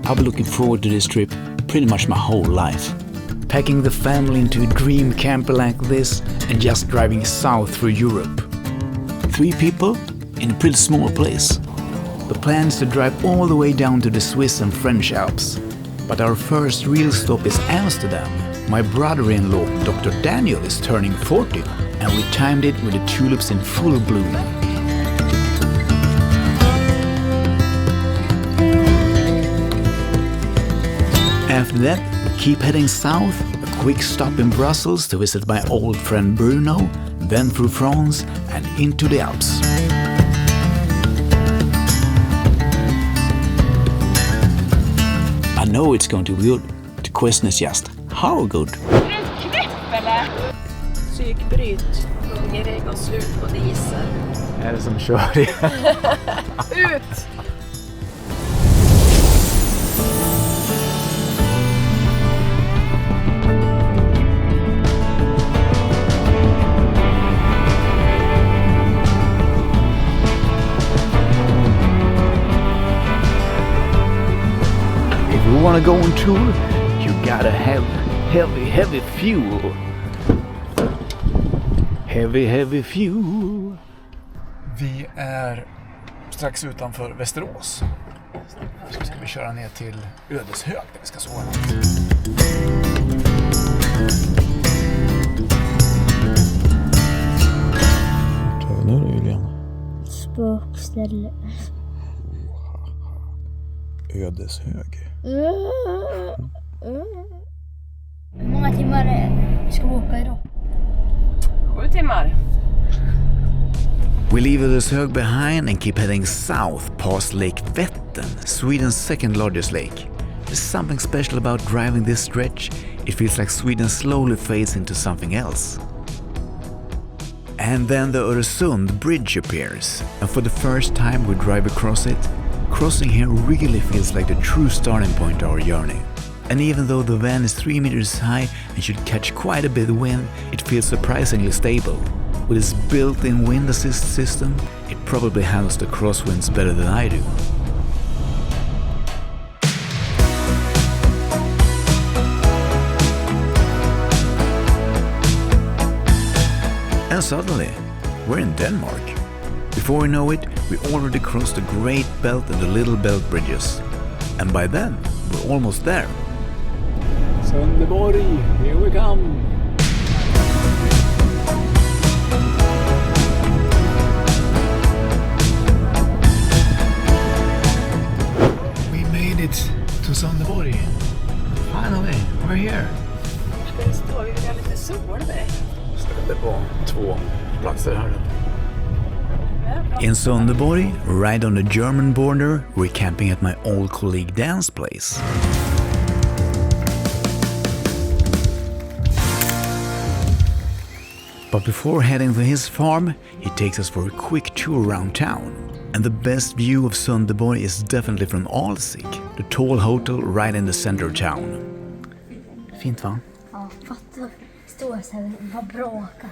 I've been looking forward to this trip pretty much my whole life. Packing the family into a dream camper like this and just driving south through Europe. 3 people in a pretty small place. The plan is to drive all the way down to the Swiss and French Alps. But our first real stop is Amsterdam. My brother-in-law, Dr. Daniel, is turning 40 and we timed it with the tulips in full bloom. After that, we keep heading south, a quick stop in Brussels to visit my old friend Bruno, then through France and into the Alps. I know it's going to be good. The question is just, how good? Psykbryt. Hungrig och slut på diesel. Är det som kör det? Ut! If you want to go on tour, you gotta have heavy fuel. Heavy fuel. Vi är strax utanför Västerås. Så ska vi köra ner till Ödeshög där vi ska sova. Vart är vi nu då, Julian? Spökställe. Ödeshög. Hur många timmar ska vi åka idag? 7 timmar. We leave Ödeshög behind and keep heading south past Lake Vättern, Sweden's second largest lake. There's something special about driving this stretch. It feels like Sweden slowly fades into something else. And then the Öresund Bridge appears, and for the first time we drive across it. Crossing here really feels like the true starting point of our journey. And even though the van is 3 meters high and should catch quite a bit of wind, it feels surprisingly stable. With its built-in wind assist system, it probably handles the crosswinds better than I do. And suddenly, we're in Denmark. Before we know it, we already crossed the Great Belt and the Little Belt bridges. And by then, we're almost there. Sønderborg, here we come! We made it to Sønderborg. Finally, we're here. Ska vi stå? Vi vill ha lite solväg. Ställde på 2 platser här. In Sønderborg, right on the German border, we're camping at my old colleague Dan's place. But before heading to his farm, he takes us for a quick tour around town. And the best view of Sønderborg is definitely from Alsik, the tall hotel right in the center of town. Fint va? Ja, fattar. Stå så här, vad bråkar.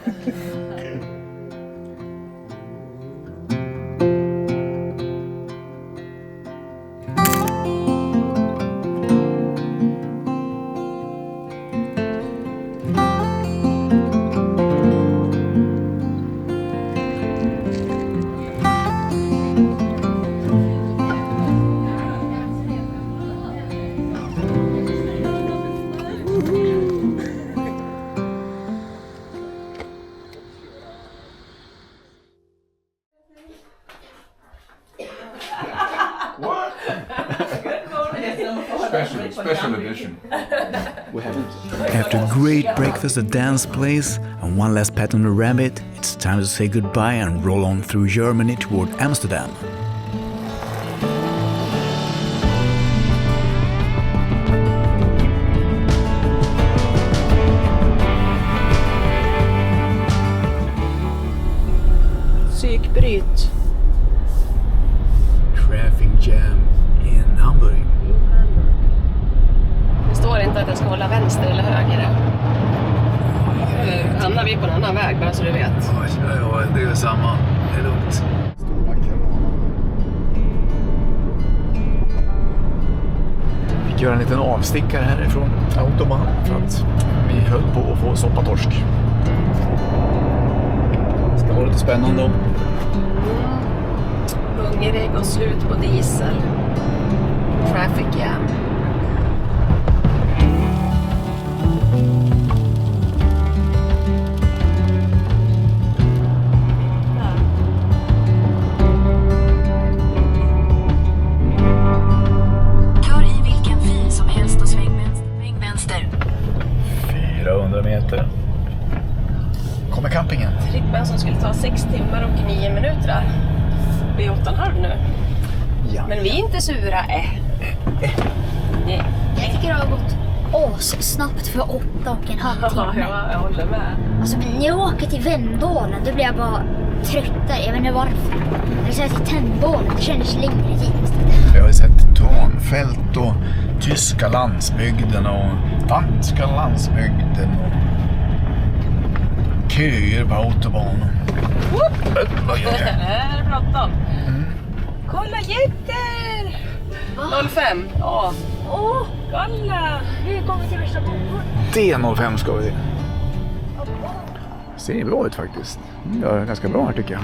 Special edition. After a great breakfast at Dan's place and one last pat on the rabbit, it's time to say goodbye and roll on through Germany toward Amsterdam. Psykbryt. Traffic jam in Hamburg. Det står inte att jag ska hålla vänster eller höger. Hamnar vi på en annan väg bara så du vet. Ja, det är samma. Det är lugnt. Stora göra en liten avstickare härifrån Autobahn för att vi höll på att få soppatorsk. Ska vara lite spännande. Hungrig och slut på diesel. Traffic jam. Kör i vilken fil som helst och sväng vänster. 400 meter. Kommer campingen. Trippen som skulle ta 6 timmar och 9 minuter. Det är 8,5 nu. Ja. Men vi är inte sura. Nej. Jag tycker det har gått snabbt för 8,5 timmar. Ja, jag håller med. Alltså när jag åker till Vendalen då blir jag bara tröttare. Jag vet inte varför. Jag säger till Tändbålen, det kändes längre tid. Jag har sett Tanfält och tyska landsbygden och danska landsbygden och köer på Autobahn. Vad gör det? Här är bråttom. Kolla jätter! 05. Ja. Kolla! Nu kommer vi till värsta bomben. D05 ska vi till. Ser bra ut faktiskt. Det är ganska bra här tycker jag.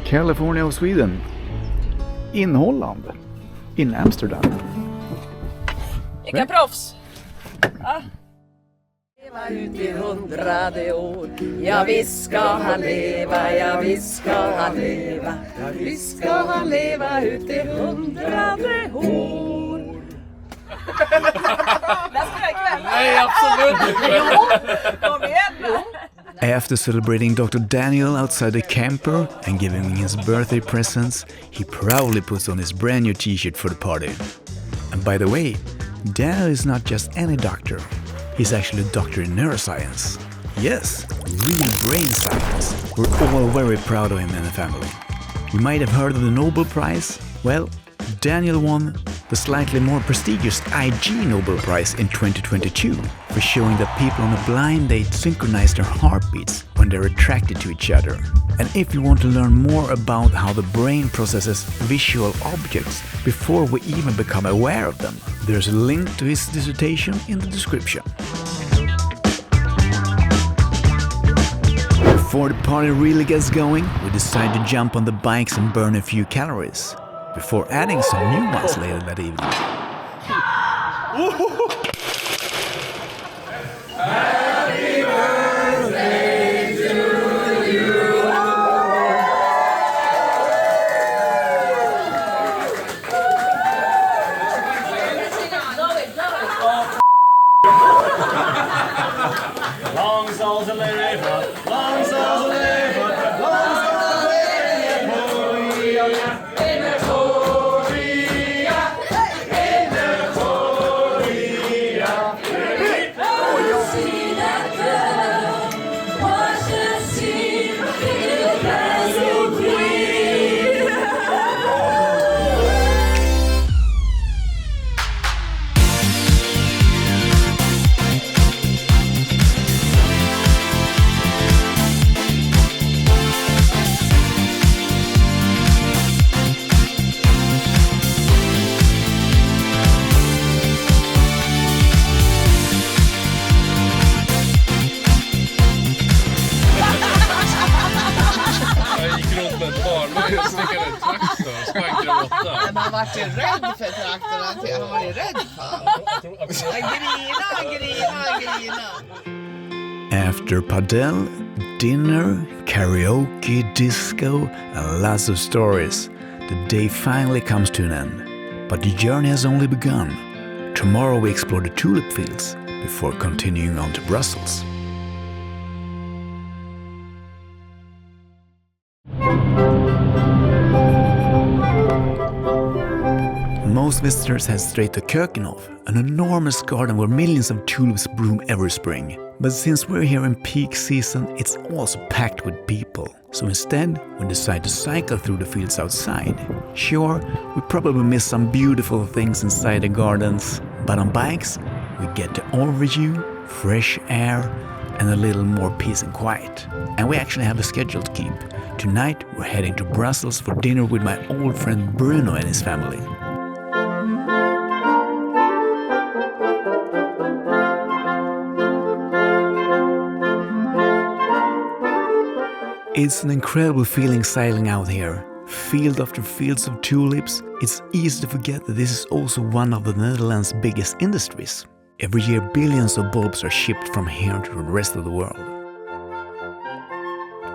California of Sweden. In Holland. In Amsterdam. Vilka proffs! Leva ut i 100 år. Ja visst ska han leva, ja visst ska han leva. Ja visst ska han leva ut i 100 år. Läste du ikväll? Nej, absolut inte. Kom igen! After celebrating Dr. Daniel outside the camper and giving him his birthday presents, he proudly puts on his brand new t-shirt for the party. And by the way, Daniel is not just any doctor. He's actually a doctor in neuroscience. Yes, real brain science. We're all very proud of him and the family. You might have heard of the Nobel Prize. Well, Daniel won the slightly more prestigious IG Nobel Prize in 2022 for showing that people on a blind date synchronize their heartbeats when they're attracted to each other. And if you want to learn more about how the brain processes visual objects before we even become aware of them, there's a link to his dissertation in the description. Before the party really gets going, we decide to jump on the bikes and burn a few calories, before adding some new ones later that evening. Happy birthday to you. Long souls to live, long souls to live, long souls to live. In the Korea, in the Korea. See that girl, watch her see the castle queen. Jag gick runt med ett barnvagn och snickade en traktor och sprang gråta. Man var ju rädd för traktorn. Han var ju rädd för. Han grina. After padel, dinner, karaoke, disco, and lots of stories, the day finally comes to an end. But the journey has only begun. Tomorrow we explore the tulip fields before continuing on to Brussels. Most visitors head straight to Kökenhof, an enormous garden where millions of tulips bloom every spring. But since we're here in peak season, it's also packed with people. So instead, we decide to cycle through the fields outside. Sure, we probably miss some beautiful things inside the gardens, but on bikes, we get the overview, fresh air, and a little more peace and quiet. And we actually have a schedule to keep. Tonight, we're heading to Brussels for dinner with my old friend Bruno and his family. It's an incredible feeling sailing out here. Field after fields of tulips, it's easy to forget that this is also one of the Netherlands' biggest industries. Every year billions of bulbs are shipped from here to the rest of the world.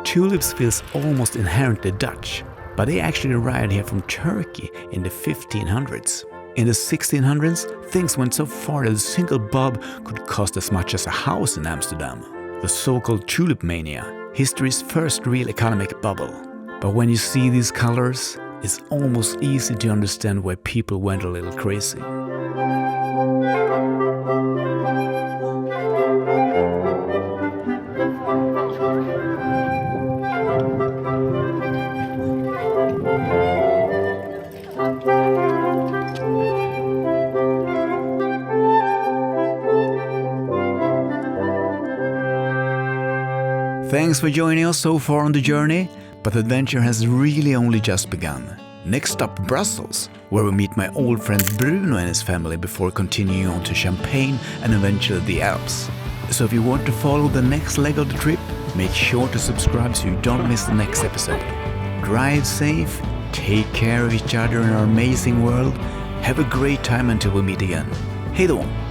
Tulips feels almost inherently Dutch, but they actually arrived here from Turkey in the 1500s. In the 1600s, things went so far that a single bulb could cost as much as a house in Amsterdam. The so-called tulip mania, history's first real economic bubble. But when you see these colors, it's almost easy to understand why people went a little crazy. Thanks for joining us so far on the journey, but the adventure has really only just begun. Next stop, Brussels, where we meet my old friend Bruno and his family before continuing on to Champagne and eventually the Alps. So if you want to follow the next leg of the trip, make sure to subscribe so you don't miss the next episode. Drive safe, take care of each other in our amazing world, have a great time until we meet again. Hej då!